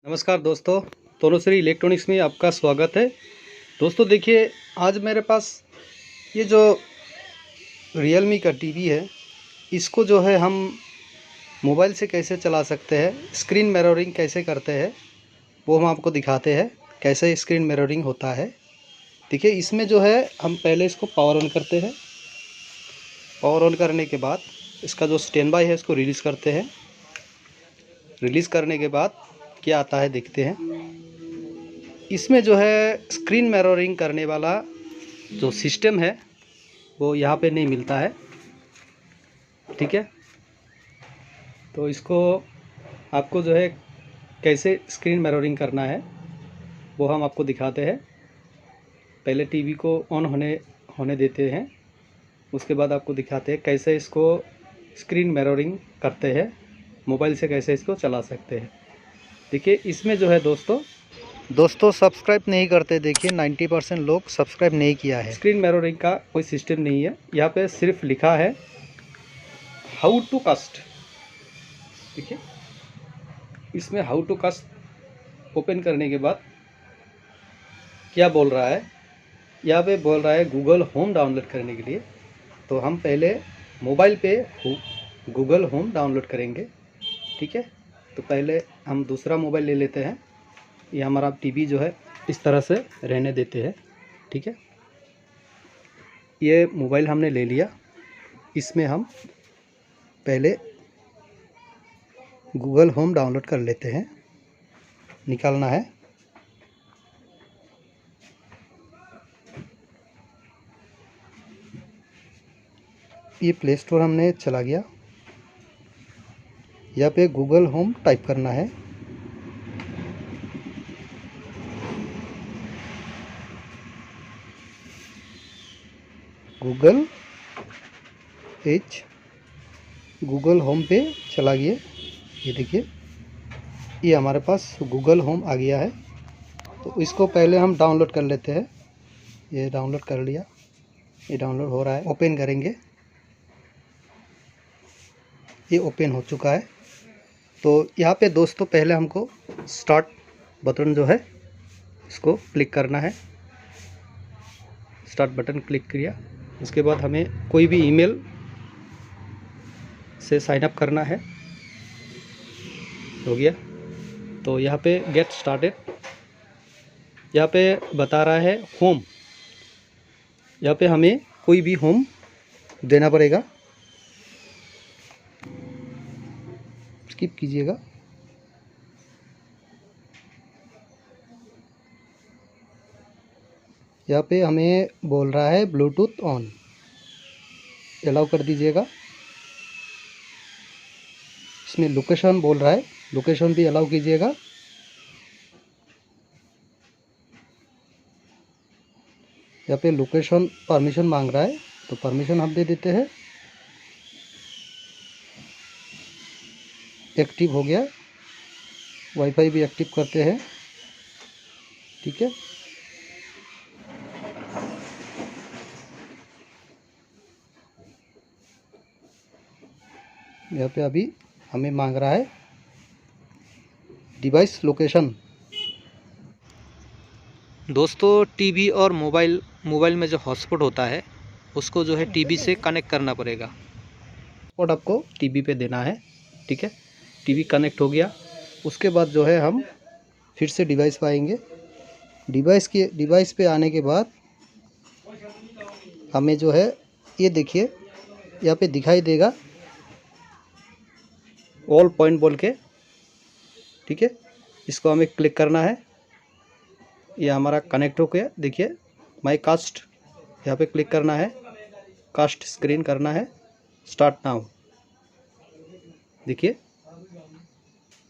नमस्कार दोस्तों, तनुश्री इलेक्ट्रॉनिक्स में आपका स्वागत है। दोस्तों देखिए, आज मेरे पास ये जो रियलमी का टीवी है, इसको जो है हम मोबाइल से कैसे चला सकते हैं, स्क्रीन मिररिंग कैसे करते हैं वो हम आपको दिखाते हैं। कैसे स्क्रीन मिररिंग होता है। देखिए, इसमें जो है हम पहले इसको पावर ऑन करते हैं। पावर ऑन करने के बाद इसका जो स्टैंड बाय है इसको रिलीज़ करते हैं। रिलीज़ करने के बाद क्या आता है देखते हैं। इसमें जो है स्क्रीन मिररिंग करने वाला जो सिस्टम है वो यहाँ पे नहीं मिलता है, ठीक है। तो इसको आपको जो है कैसे स्क्रीन मिररिंग करना है वो हम आपको दिखाते हैं। पहले टीवी को ऑन होने देते हैं, उसके बाद आपको दिखाते हैं कैसे इसको स्क्रीन मिररिंग करते हैं, मोबाइल से कैसे इसको चला सकते हैं। देखिए, इसमें जो है दोस्तों सब्सक्राइब नहीं करते। देखिए 90% लोग सब्सक्राइब नहीं किया है। स्क्रीन मिररिंग का कोई सिस्टम नहीं है, यहाँ पे सिर्फ लिखा है हाउ टू कास्ट। देखिए, इसमें हाउ टू कास्ट ओपन करने के बाद क्या बोल रहा है, यहाँ पे बोल रहा है गूगल होम डाउनलोड करने के लिए। तो हम पहले मोबाइल पे गूगल होम डाउनलोड करेंगे, ठीक है। तो पहले हम दूसरा मोबाइल ले लेते हैं। ये हमारा टीवी जो है इस तरह से रहने देते हैं, ठीक है। ये मोबाइल हमने ले लिया, इसमें हम पहले गूगल होम डाउनलोड कर लेते हैं। निकालना है, ये प्ले स्टोर हमने चला गया। यहाँ पे गूगल होम टाइप करना है। गूगल होम पे चला गया। ये देखिए, ये हमारे पास गूगल होम आ गया है। तो इसको पहले हम डाउनलोड कर लेते हैं। ये डाउनलोड कर लिया, ये डाउनलोड हो रहा है। ओपन करेंगे, ये ओपन हो चुका है। तो यहाँ पे दोस्तों पहले हमको स्टार्ट बटन जो है इसको क्लिक करना है। स्टार्ट बटन क्लिक किया, उसके बाद हमें कोई भी ईमेल से साइन अप करना है। हो गया। तो यहाँ पे गेट स्टार्टेड, यहाँ पे बता रहा है होम। यहाँ पे हमें कोई भी होम देना पड़ेगा, स्किप कीजिएगा। यहाँ पे हमें बोल रहा है ब्लूटूथ ऑन, अलाउ कर दीजिएगा। इसमें लोकेशन बोल रहा है, लोकेशन भी अलाउ कीजिएगा। यहाँ पे लोकेशन परमिशन मांग रहा है, तो परमिशन हम दे देते हैं। एक्टिव हो गया, वाईफाई भी एक्टिव करते हैं, ठीक है। यहाँ पे अभी हमें मांग रहा है डिवाइस लोकेशन। दोस्तों, टीवी और मोबाइल में जो हॉटस्पॉट होता है उसको जो है टीवी से कनेक्ट करना पड़ेगा। हॉटस्पॉट आपको टीवी पे देना है, ठीक है। टीवी कनेक्ट हो गया, उसके बाद जो है हम फिर से डिवाइस पे आएंगे। डिवाइस पे आने के बाद हमें जो है ये देखिए यहाँ पे दिखाई देगा ऑल पॉइंट बोल के, ठीक है। इसको हमें क्लिक करना है। ये हमारा कनेक्ट हो गया। देखिए, माई कास्ट यहाँ पे क्लिक करना है, कास्ट स्क्रीन करना है, स्टार्ट नाउ। देखिए,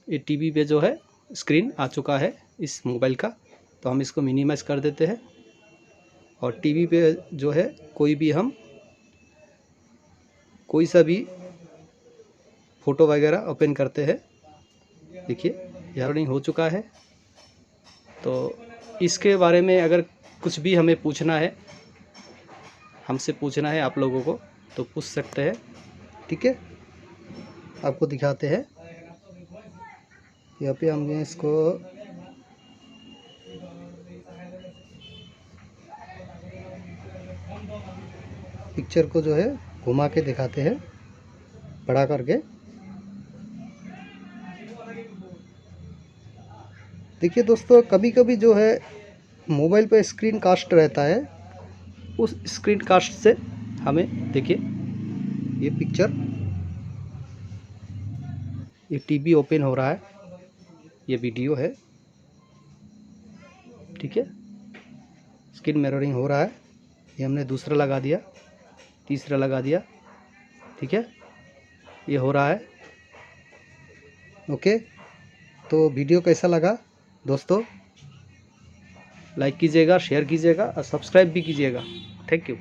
ये टीवी पे जो है स्क्रीन आ चुका है इस मोबाइल का। तो हम इसको मिनिमाइज कर देते हैं और टीवी पे जो है कोई सा भी फ़ोटो वगैरह ओपन करते हैं। देखिए, रनिंग हो चुका है। तो इसके बारे में अगर कुछ भी हमें पूछना है, हमसे पूछना है आप लोगों को, तो पूछ सकते हैं, ठीक है। आपको दिखाते हैं, यहाँ पे हम इसको पिक्चर को जो है घुमा के दिखाते हैं बड़ा करके। देखिए दोस्तों, कभी कभी जो है मोबाइल पे स्क्रीन कास्ट रहता है, उस स्क्रीन कास्ट से हमें देखिए ये पिक्चर, ये टीवी ओपन हो रहा है, ये वीडियो है, ठीक है। स्क्रीन मिररिंग हो रहा है, ये हमने दूसरा लगा दिया, तीसरा लगा दिया, ठीक है, ये हो रहा है। ओके, तो वीडियो कैसा लगा दोस्तों, लाइक कीजिएगा, शेयर कीजिएगा और सब्सक्राइब भी कीजिएगा। Thank you.